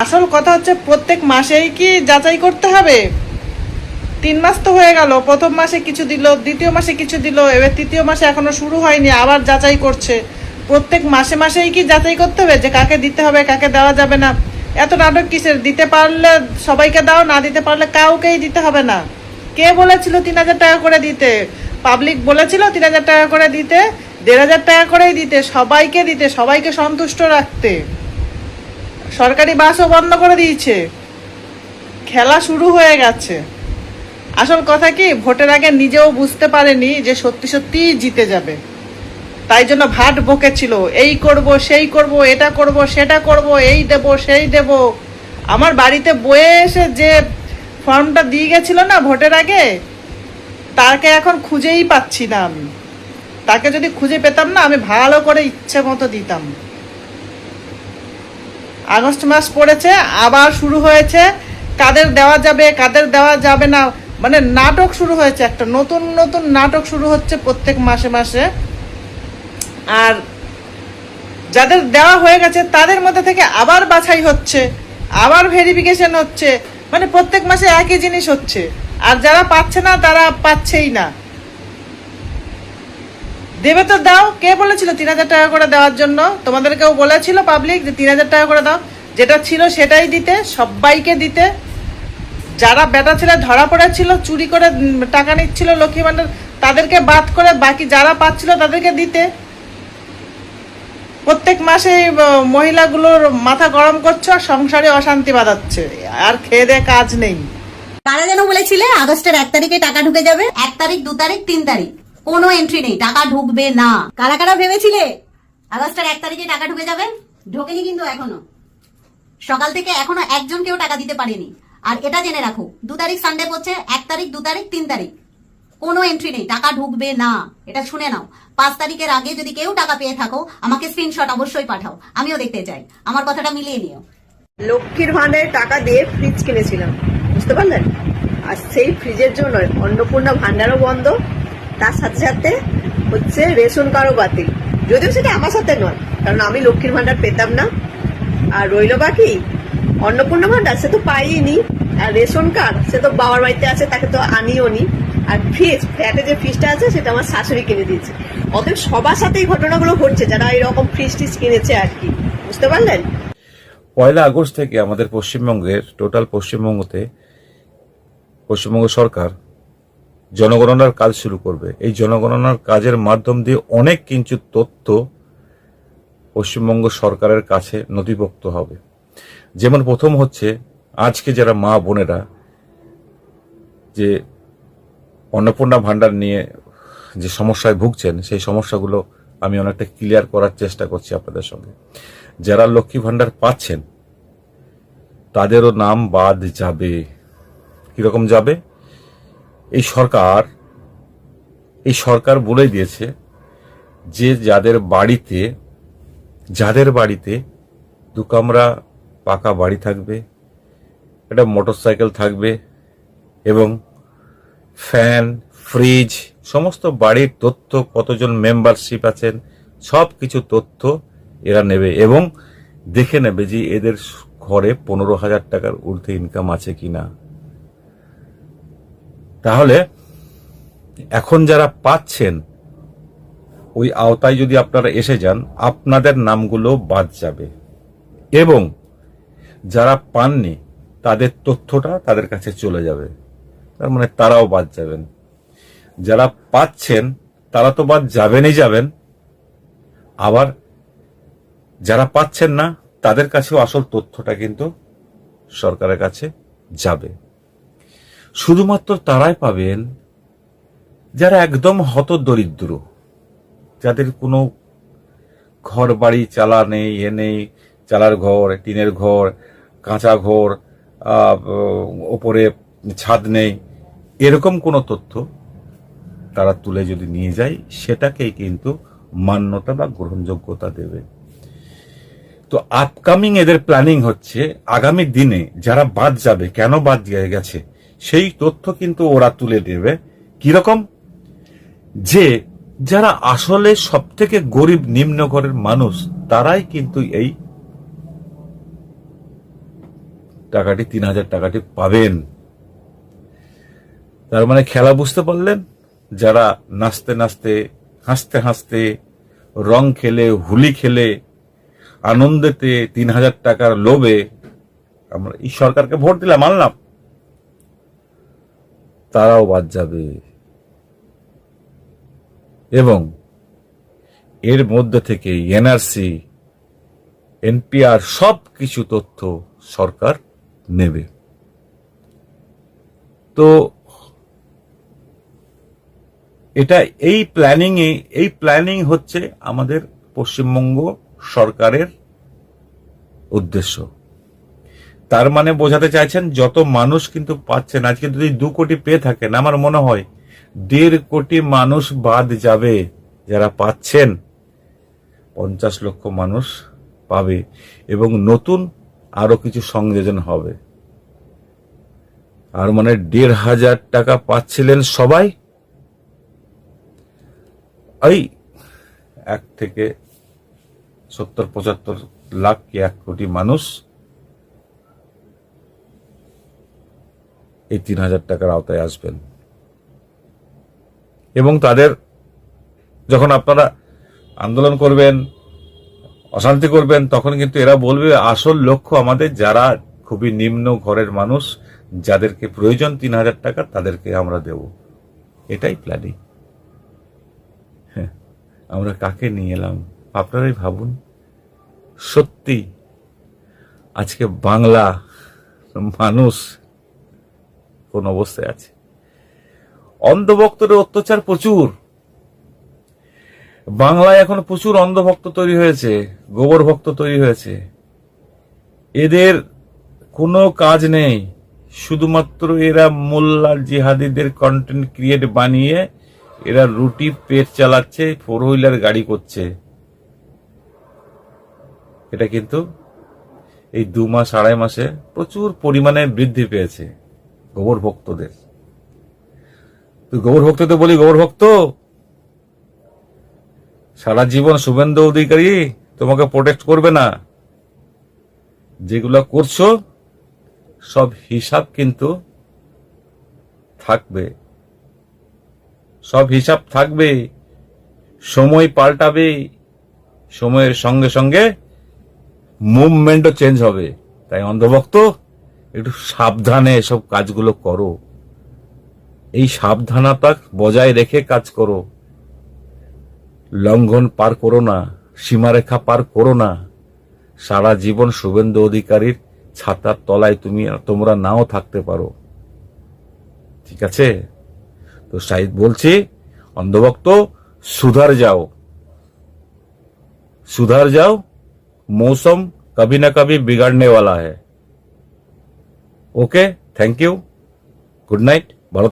আসল কথা হচ্ছে প্রত্যেক মাসেই কি যাচাই করতে হবে? 3 মাস তো হয়ে গেল, প্রথম মাসে কিছু দিল, দ্বিতীয় মাসে কিছু দিল, এবার তৃতীয় মাসে এখনো শুরু হয়নি, আবার যাচাই করছে। প্রত্যেক মাসে মাসেই কি যাচাই করতে হবে যে কাকে দিতে হবে কাকে দেওয়া যাবে না? এত নাটক কিসের? দিতে পারলে সবাইকে দাও, না দিতে পারলে কাউকেই দিতে হবে না। কে বলেছিল 3,000 টাকা করে দিতে? পাবলিক বলেছিল 3,000 টাকা করে দিতে, 1,500 টাকা করেই দিতে, সবাইকে সন্তুষ্ট রাখতে। সরকারি বাসও বন্ধ করে দিয়েছে। খেলা শুরু হয়ে গেছে। আসল কথা কি, ভোটের আগে নিজেও বুঝতে পারেনি যে সত্যি সত্যিই জিতে যাবে, তাই জন্য ভাট বকেছিল, এই করব সেই করব, এটা করব সেটা করব, এই দেব সেই দেব। আমার বাড়িতে বয়ে এসে যে ফর্মটা দিয়ে গেছিল না ভোটের আগে, তাকে এখন খুঁজেই পাচ্ছি না আমি। তাকে যদি খুঁজে পেতাম না, আমি ভালো করে ইচ্ছে মতো দিতাম। আগস্ট মাস পড়েছে, আবার শুরু হয়েছে কাদের দেওয়া যাবে কাদের দেওয়া যাবে না, মানে নাটক শুরু হয়েছে, একটা নতুন নতুন নাটক শুরু হচ্ছে প্রত্যেক মাসে মাসে। আর যাদের দেওয়া হয়ে গেছে তাদের মধ্যে থেকে আবার বাছাই হচ্ছে, আবার ভেরিফিকেশন হচ্ছে, মানে প্রত্যেক মাসে একই জিনিস হচ্ছে। আর যারা পাচ্ছে না তারা পাচ্ছেই না। দেবে তো দাও। কে বলেছিল 3,000 টাকা করে দেওয়ার জন্য? তোমাদেরকেও বলেছিল পাবলিক যে 3,000 টাকা করে দাও, যেটা ছিল সেটাই দিতে, সবাইকে দিতে। যারা বেটা ছেলে ধরা পড়েছিল চুরি করে টাকা নিচ্ছিল লক্ষ্মী ভান্ডার, তাদেরকে বাদ করে বাকি যারা পাচ্ছিল তাদেরকে দিতে। প্রত্যেক মাসে মহিলাগুলোর মাথা গরম করছে, আর সংসারে অশান্তি বাঁধাচ্ছে, আর খেয়ে দেয়ে কাজ নেই। কারা যেন বলেছিলে আগস্টের 1 তারিখে টাকা ঢুকে যাবে, 1 তারিখ 2 তারিখ 3 তারিখ কোনো এন্ট্রি নেই, টাকা ঢুকবে না। কারা কারা ভেবেছিলে আগস্টের 1 তারিখে টাকা ঢুকে যাবে? ঢোকেনি কিন্তু এখনো। সকাল থেকে এখনো একজন কেউ টাকা দিতে পারেনি। আর এটা জেনে রাখো, 2 তারিখ সানডে পড়ছে, 1 তারিখ 2 তারিখ 3 তারিখ কোনো এন্ট্রি নেই, টাকা ঢুকবে না। এটা শুনে নাও। 5 তারিখের আগে যদি কেউ টাকা পেয়ে থাকো, আমাকে স্ক্রিনশট অবশ্যই পাঠাও, আমিও দেখতে চাই। আমার কথাটা মিলিয়ে নিও। লক্ষ্মীর ভান্ডারের টাকা দিয়ে ফ্রিজ কিনেছিলাম, বুঝতে পারলেন? আর সেই ফ্রিজের জন্য অন্নপূর্ণা ভান্ডারও বন্ধ, তার সাথে সাথে হচ্ছে রেশন কার্ডও বাতিল। যদিও সেটা আমার সাথে নয়, কারণ আমি লক্ষ্মীর ভান্ডার পেতাম না। আর রইল বাকি অন্নপূর্ণা ভান্ডার, সে তো পাইনি। আর রেশন কার্ড সে তো বাবার বাড়িতে আছে, তাকে তো আনিও নি। আর ফ্রিজ, ফ্ল্যাটে যে ফ্রিজটা আছে সেটা আমার শাশুড়ি কিনে দিয়েছে। অতএব সবার সাথে এই ঘটনাগুলো ঘটছে যারা এরকম ফ্রিজ টিজ কিনেছে আর কি, বুঝতে পারলেন? 1 আগস্ট থেকে আমাদের পশ্চিমবঙ্গের টোটাল পশ্চিমবঙ্গ সরকার জনগণনার কাজ শুরু করবে। এই জনগণনার কাজের মাধ্যম দিয়ে অনেক কিছু তথ্য পশ্চিমবঙ্গ সরকারের কাছে নথিভুক্ত হবে। যেমন প্রথম হচ্ছে, আজকে যারা মা বোনেরা যে অন্নপূর্ণা ভান্ডার নিয়ে যে সমস্যায় ভুগছেন, সেই সমস্যাগুলো আমি অনেকটা ক্লিয়ার করার চেষ্টা করছি আপনাদের সঙ্গে। যারা লক্ষ্মী ভান্ডার পাচ্ছেন তাদেরও নাম বাদ যাবে। কিরকম যাবে? এই সরকার বলে দিয়েছে যে যাদের বাড়িতে 2 কামরা পাকা বাড়ি থাকবে, একটা মোটরসাইকেল থাকবে এবং ফ্যান, ফ্রিজ, সমস্ত বাড়ির তথ্য, কতজন মেম্বারশিপ আছেন, সব কিছু তথ্য এরা নেবে এবং দেখে নেবে যে এদের ঘরে 15,000 টাকার ঊর্ধ্বে ইনকাম আছে কিনা। তাহলে এখন যারা পাচ্ছেন ওই আওতায় যদি আপনারা এসে যান, আপনাদের নামগুলো বাদ যাবে এবং যারা পাননি তাদের তথ্যটা তাদের কাছে চলে যাবে। তার মানে তারাও বাদ যাবেন। যারা পাচ্ছেন তারা তো বাদ যাবেন, আবার যারা পাচ্ছেন না তাদের কাছেও আসল তথ্যটা কিন্তু সরকারের কাছে যাবে। শুধুমাত্র তারাই পাবেন যারা একদম হতদরিদ্র, যাদের কোনো ঘর বাড়ি চালা নেই, নেই, চালার ঘর, টিনের ঘর, কাঁচা ঘর, ওপরে ছাদ নেই, এরকম কোনো তথ্য তারা তুলে যদি নিয়ে যায়, সেটাকেই কিন্তু মান্যতা বা গ্রহণযোগ্যতা দেবে। তো আপকামিং এদের প্ল্যানিং হচ্ছে আগামী দিনে যারা বাদ যাবে, কেন বাদ গেছে, সেই তথ্য কিন্তু ওরা তুলে দেবে। কিরকম? যে যারা আসলে সব থেকে গরিব নিম্ন ঘরের মানুষ, তারাই কিন্তু এই টাকাটি 3,000 টাকাটি পাবেন। তার মানে খেলা বুঝতে পারলেন? যারা নাচতে নাচতে, হাসতে হাসতে, রং খেলে, হোলি খেলে, আনন্দেতে 3,000 টাকার লোভে আমরা এই সরকারকে ভোট দিলাম, মানলাম, তারাও বাদ যাবে। এবং এর মধ্যে থেকে এনআরসি, এনপিআর সব কিছু তথ্য সরকার নেবে। তো এটা এই প্ল্যানিং হচ্ছে আমাদের পশ্চিমবঙ্গ সরকারের উদ্দেশ্য। তার মানে বোঝাতে চাইছেন যত মানুষ কিন্তু পাচ্ছেন, আজকে যদি 2 কোটি পেয়ে থাকেন, আমার মনে হয় 1.5 কোটি মানুষ বাদ যাবে। যারা পাচ্ছেন 50 লক্ষ মানুষ পাবে এবং নতুন আরো কিছু সংযোজন হবে। আর মানে 1,500 টাকা পাচ্ছিলেন সবাই, এই 1 থেকে 70-75 লাখ কি 1 কোটি মানুষ এই 3,000 টাকার আওতায় আসবেন। এবং তাদের যখন আপনারা আন্দোলন করবেন, অশান্তি করবেন, তখন কিন্তু এরা বলবে আসল লক্ষ্য আমাদের যারা খুবই নিম্ন ঘরের মানুষ, যাদেরকে প্রয়োজন 3,000 টাকা, তাদেরকে আমরা দেব। এটাই প্ল্যানিং। আমরা কাকে নিয়ে এলাম আপনারাই ভাবুন। সত্যি আজকে বাংলা মানুষ কোন অবস্থায় আছে? অন্ধভক্তের অত্যাচার প্রচুর। বাংলায় এখন প্রচুর অন্ধভক্ত তৈরি হয়েছে, গোবর ভক্ত তৈরি হয়েছে। এদের কোনো কাজ নেই, শুধুমাত্র এরা মোল্লা জিহাদিদের কন্টেন্ট ক্রিয়েট বানিয়ে এরা রুটি পেট চালাচ্ছে, 4 হুইলার গাড়ি করছে। এটা কিন্তু এই 2 মাস 2.5 মাসে প্রচুর পরিমাণে বৃদ্ধি পেয়েছে গোবর ভক্তদের। তুই গোবর ভক্তদের বলি, গোবর ভক্ত সারা জীবন শুভেন্দু অধিকারী তোমাকে প্রোটেক্ট করবে না। যেগুলো করছো সব হিসাব কিন্তু থাকবে, সব হিসাব থাকবে। সময় পাল্টাবে, সময়ের সঙ্গে সঙ্গে মুভমেন্টও চেঞ্জ হবে। তাই অন্ধভক্ত একটু সাবধানে এসব কাজগুলো করো, এই সাবধানতা বজায় রেখে কাজ করো। লঙ্ঘন পার করো না, সীমারেখা পার করো না। সারা জীবন শুভেন্দু অধিকারীর ছাতার তলায় তোমরা নাও থাকতে পারো, ঠিক আছে? তো শাহিদ বলছি, অন্ধভক্ত सुधर जाओ, सुधर जाओ। मौसम कभी ना कभी बिगड़ने वाला है। Okay, thank you, good night.